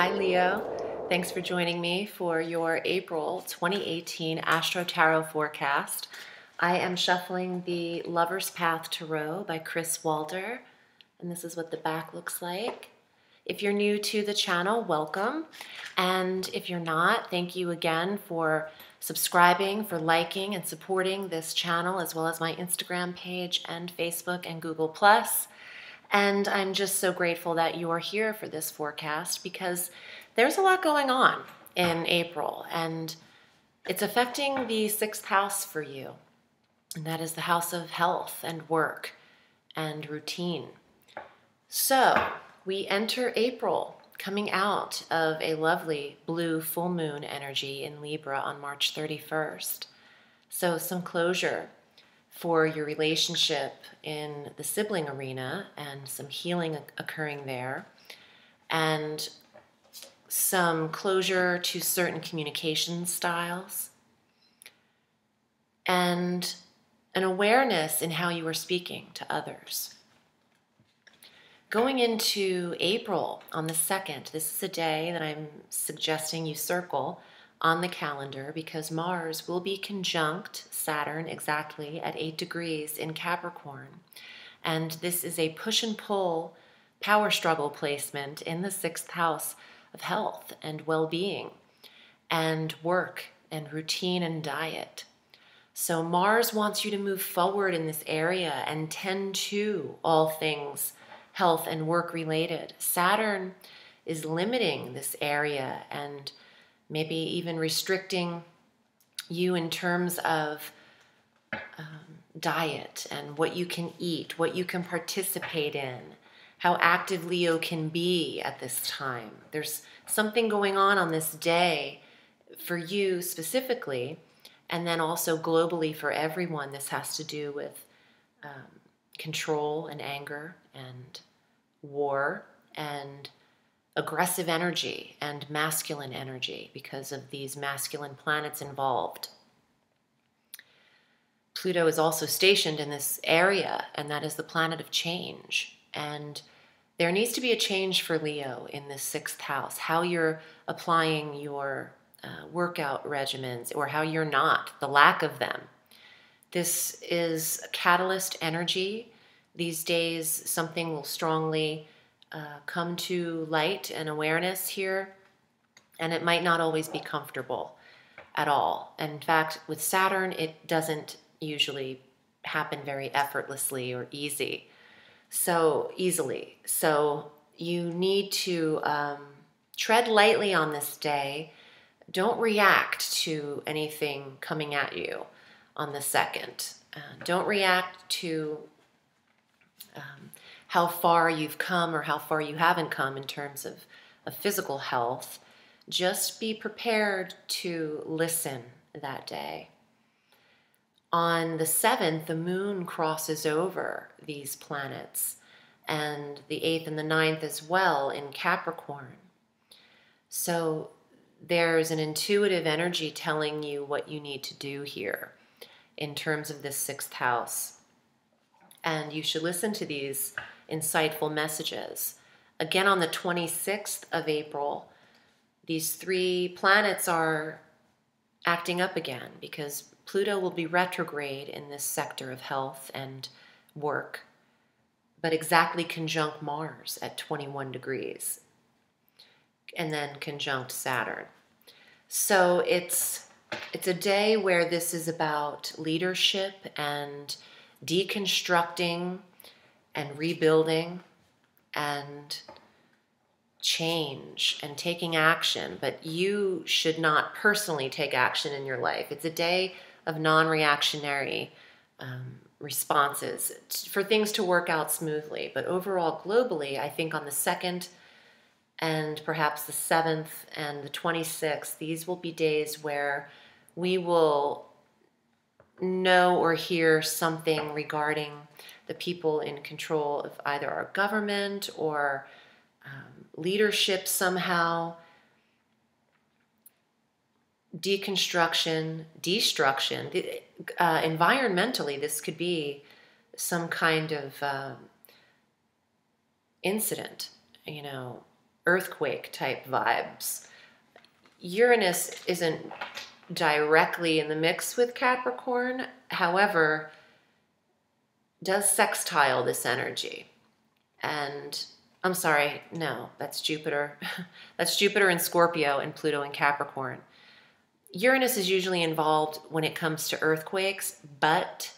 Hi Leo, thanks for joining me for your April 2018 Astro Tarot forecast. I am shuffling the Lover's Path Tarot by Chris Walder, and this is what the back looks like. If you're new to the channel, welcome, and if you're not, thank you again for subscribing, for liking and supporting this channel, as well as my Instagram page and Facebook and Google+. And I'm just so grateful that you are here for this forecast because there's a lot going on in April and it's affecting the 6th house for you. And that is the house of health and work and routine. So we enter April coming out of a lovely blue full moon energy in Libra on March 31st. So some closure for your relationship in the sibling arena and some healing occurring there, and some closure to certain communication styles, and an awareness in how you are speaking to others. Going into April on the 2nd, this is a day that I'm suggesting you circle on the calendar because Mars will be conjunct Saturn exactly at 8 degrees in Capricorn. And this is a push and pull power struggle placement in the 6th house of health and well-being and work and routine and diet. So Mars wants you to move forward in this area and tend to all things health and work related. Saturn is limiting this area and maybe even restricting you in terms of diet and what you can eat, what you can participate in, how active Leo can be at this time. There's something going on this day for you specifically, and then also globally for everyone. This has to do with control and anger and war and aggressive energy and masculine energy because of these masculine planets involved. Pluto is also stationed in this area, and that is the planet of change. And there needs to be a change for Leo in this 6th house, how you're applying your workout regimens or how you're not, the lack of them. This is catalyst energy. These days, something will strongly come to light and awareness here, and it might not always be comfortable at all. And in fact, with Saturn, it doesn't usually happen very effortlessly or easily. So you need to tread lightly on this day. Don't react to anything coming at you on the 2nd. Don't react to how far you've come or how far you haven't come in terms of physical health. Just be prepared to listen that day. On the 7th, the moon crosses over these planets, and the 8th and the 9th as well in Capricorn. So there's an intuitive energy telling you what you need to do here in terms of this 6th house. And you should listen to these insightful messages. Again, on the 26th of April, these 3 planets are acting up again because Pluto will be retrograde in this sector of health and work, but exactly conjunct Mars at 21 degrees, and then conjunct Saturn. So it's a day where this is about leadership and deconstructing and rebuilding and change and taking action, but you should not personally take action in your life. It's a day of non-reactionary responses for things to work out smoothly. But overall, globally, I think on the 2nd and perhaps the 7th and the 26th, these will be days where we will know or hear something regarding the people in control of either our government or leadership somehow, deconstruction, destruction. Environmentally, this could be some kind of incident, earthquake type vibes. Uranus isn't directly in the mix with Capricorn, however, does sextile this energy. And I'm sorry, no, that's Jupiter. That's Jupiter in Scorpio and Pluto in Capricorn. Uranus is usually involved when it comes to earthquakes, but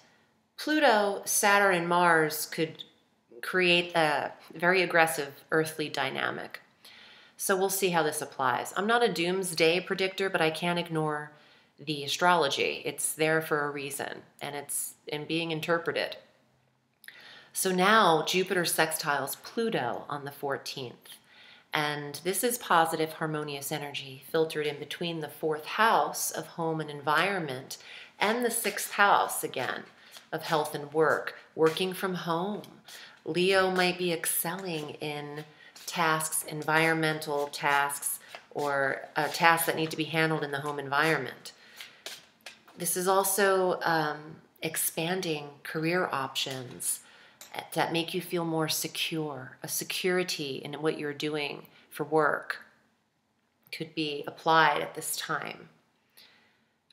Pluto, Saturn, and Mars could create a very aggressive earthly dynamic. So we'll see how this applies. I'm not a doomsday predictor, but I can't ignore the astrology. It's there for a reason, and it's being interpreted. So now Jupiter sextiles Pluto on the 14th. And this is positive, harmonious energy filtered in between the 4th house of home and environment and the 6th house, again, of health and work, working from home. Leo might be excelling in tasks, environmental tasks, or tasks that need to be handled in the home environment. This is also expanding career options that make you feel more secure. A security in what you're doing for work could be applied at this time.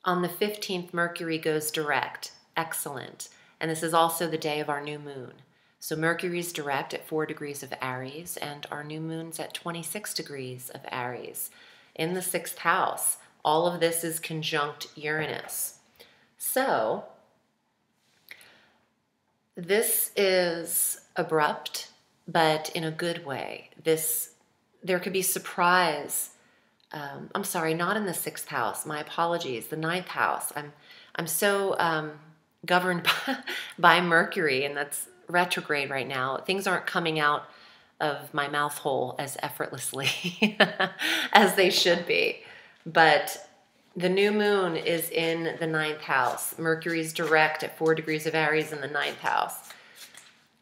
On the 15th, Mercury goes direct. Excellent. And this is also the day of our new moon. So Mercury's direct at 4 degrees of Aries, and our new moon's at 26 degrees of Aries in the 6th house. All of this is conjunct Uranus. So this is abrupt, but in a good way. There could be surprise. I'm sorry, not in the 6th house. My apologies. The 9th house. I'm so governed by Mercury, and that's retrograde right now. Things aren't coming out of my mouth hole as effortlessly as they should be. But the new moon is in the 9th house. Mercury's direct at 4 degrees of Aries in the 9th house.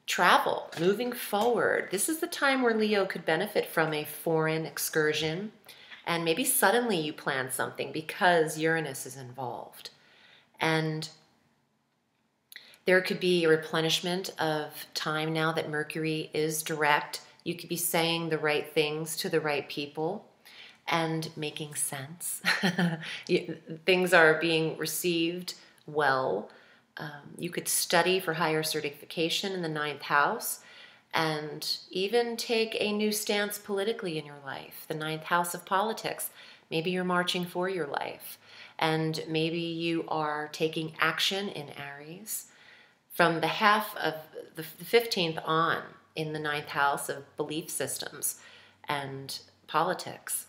Travel, moving forward. This is the time where Leo could benefit from a foreign excursion, and maybe suddenly you plan something because Uranus is involved. And there could be a replenishment of time now that Mercury is direct. You could be saying the right things to the right people and making sense. Things are being received well. You could study for higher certification in the 9th house and even take a new stance politically in your life. The 9th house of politics. Maybe you're marching for your life, and maybe you are taking action in Aries. From the half of the 15th on in the 9th house of belief systems and politics.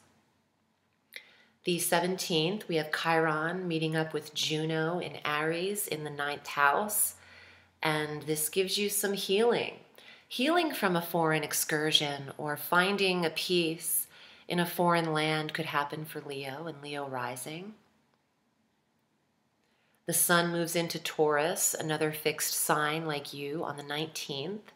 The 17th, we have Chiron meeting up with Juno in Aries in the 9th house. And this gives you some healing. Healing from a foreign excursion or finding a peace in a foreign land could happen for Leo and Leo rising. The sun moves into Taurus, another fixed sign like you, on the 19th.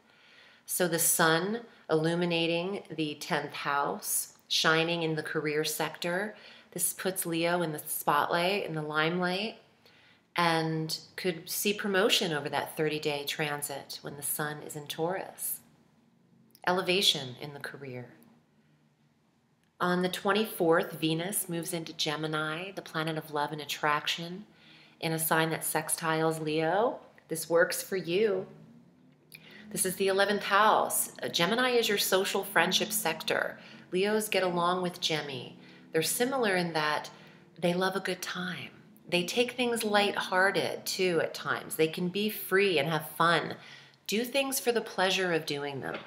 So the sun illuminating the 10th house, shining in the career sector. This puts Leo in the spotlight, in the limelight, and could see promotion over that 30-day transit when the sun is in Taurus. Elevation in the career. On the 24th, Venus moves into Gemini, the planet of love and attraction, in a sign that sextiles Leo. This works for you. This is the 11th house. Gemini is your social friendship sector. Leos get along with Gemmy. They're similar in that they love a good time. They take things lighthearted too at times. They can be free and have fun. Do things for the pleasure of doing them,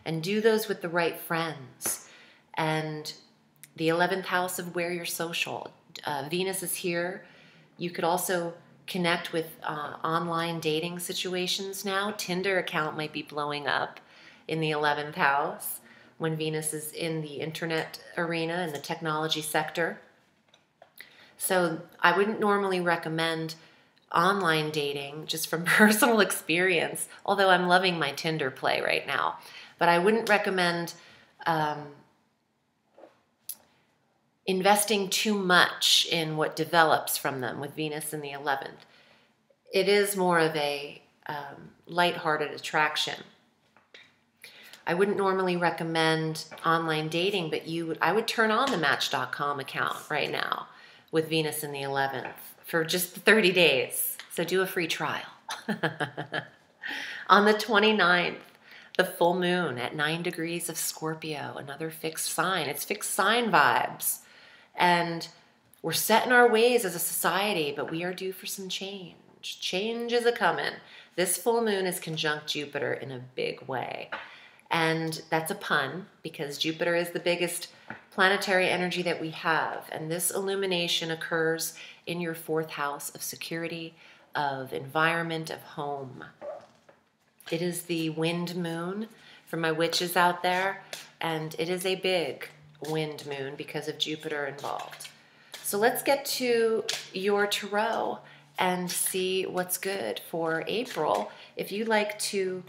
and do those with the right friends. And the 11th house of where you're social. Venus is here. You could also connect with online dating situations now. Tinder account might be blowing up in the 11th house when Venus is in the internet arena in the technology sector. So I wouldn't normally recommend online dating just from personal experience, although I'm loving my Tinder play right now. But I wouldn't recommend investing too much in what develops from them with Venus in the 11th. It is more of a lighthearted attraction. I wouldn't normally recommend online dating, but I would turn on the Match.com account right now with Venus in the 11th for just 30 days. So do a free trial. On the 29th, the full moon at 9 degrees of Scorpio, another fixed sign. It's fixed sign vibes. And we're set in our ways as a society, but we are due for some change. Change is a-coming. This full moon is conjunct Jupiter in a big way. And that's a pun because Jupiter is the biggest planetary energy that we have. And this illumination occurs in your 4th house of security, of environment, of home. It is the wind moon for my witches out there. And it is a big wind moon because of Jupiter involved. So let's get to your tarot and see what's good for April. If you'd like to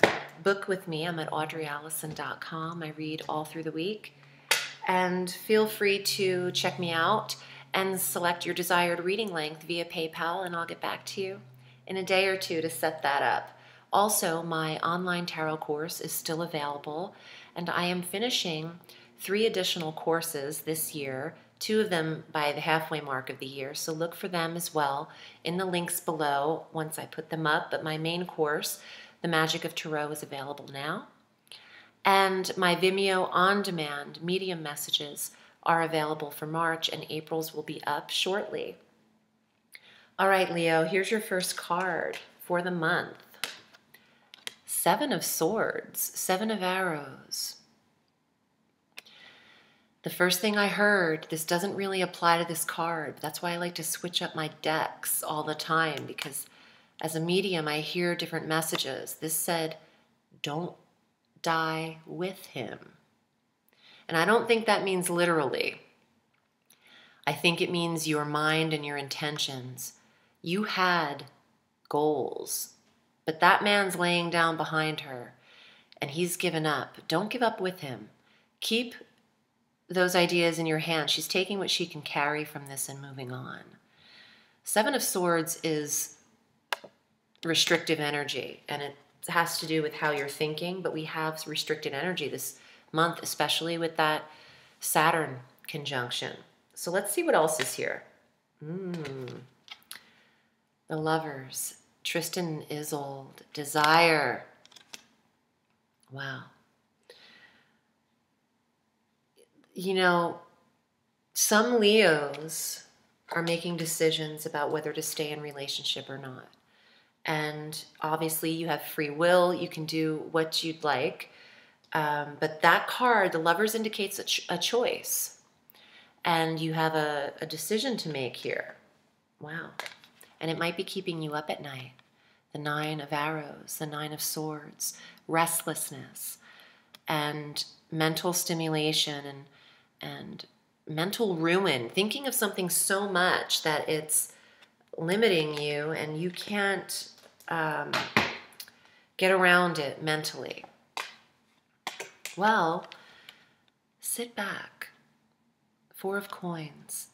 book with me, I'm at audreyalison.com. I read all through the week. And feel free to check me out and select your desired reading length via PayPal, and I'll get back to you in a day or two to set that up. Also, my online tarot course is still available, and I am finishing 3 additional courses this year, 2 of them by the halfway mark of the year, so look for them as well in the links below once I put them up. But my main course, The Magic of Tarot, is available now. And my Vimeo on-demand medium messages are available for March, and April's will be up shortly. All right, Leo, here's your first card for the month. 7 of Swords, 7 of Arrows. The first thing I heard, this doesn't really apply to this card. That's why I like to switch up my decks all the time, because as a medium, I hear different messages. This said, don't die with him. And I don't think that means literally. I think it means your mind and your intentions. You had goals, but that man's laying down behind her, and he's given up. Don't give up with him. Keep those ideas in your hand. She's taking what she can carry from this and moving on. 7 of Swords is restrictive energy, and it has to do with how you're thinking, but we have restricted energy this month, especially with that Saturn conjunction. So let's see what else is here. The Lovers, Tristan and Isolde, Desire. Wow. You know, some Leos are making decisions about whether to stay in relationship or not. And obviously you have free will. You can do what you'd like. But that card, the Lovers, indicates a choice. And you have a decision to make here. Wow. And it might be keeping you up at night. The 9 of Arrows, the 9 of Swords, restlessness, and mental stimulation, and mental ruin, thinking of something so much that it's limiting you and you can't get around it mentally. Well, sit back. 4 of Coins,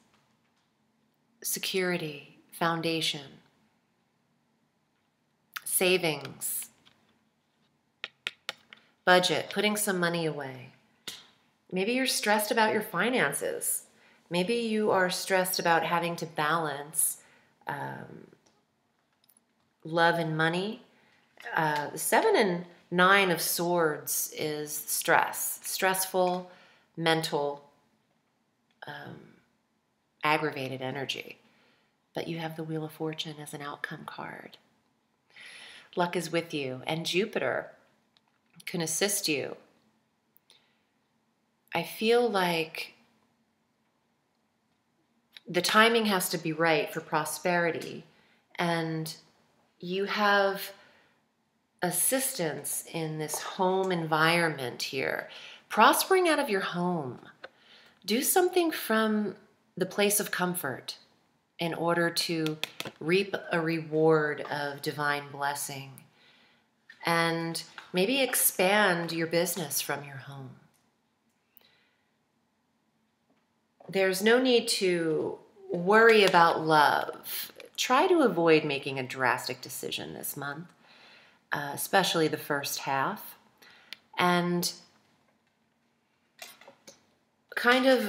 security, foundation, savings, budget, putting some money away. Maybe you're stressed about your finances. Maybe you are stressed about having to balance love and money. The 7 and 9 of Swords is stress, stressful, mental, aggravated energy. But you have the Wheel of Fortune as an outcome card. Luck is with you, and Jupiter can assist you. I feel like the timing has to be right for prosperity, and you have assistance in this home environment here. Prospering out of your home. Do something from the place of comfort in order to reap a reward of divine blessing. And maybe expand your business from your home. There's no need to worry about love. Try to avoid making a drastic decision this month, especially the first half. And kind of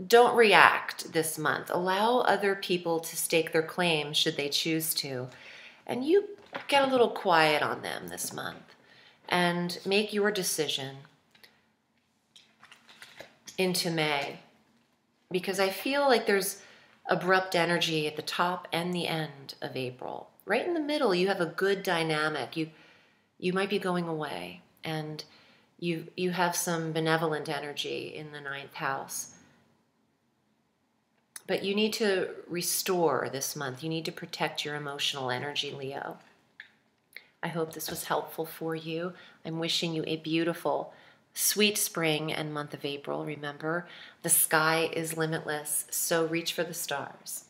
don't react this month. Allow other people to stake their claim should they choose to. And you get a little quiet on them this month and make your decision into May. Because I feel like there's abrupt energy at the top and the end of April. Right in the middle, you have a good dynamic. You might be going away, and you have some benevolent energy in the 9th house. But you need to restore this month. You need to protect your emotional energy, Leo. I hope this was helpful for you. I'm wishing you a beautiful, sweet spring and month of April. Remember, the sky is limitless, so reach for the stars.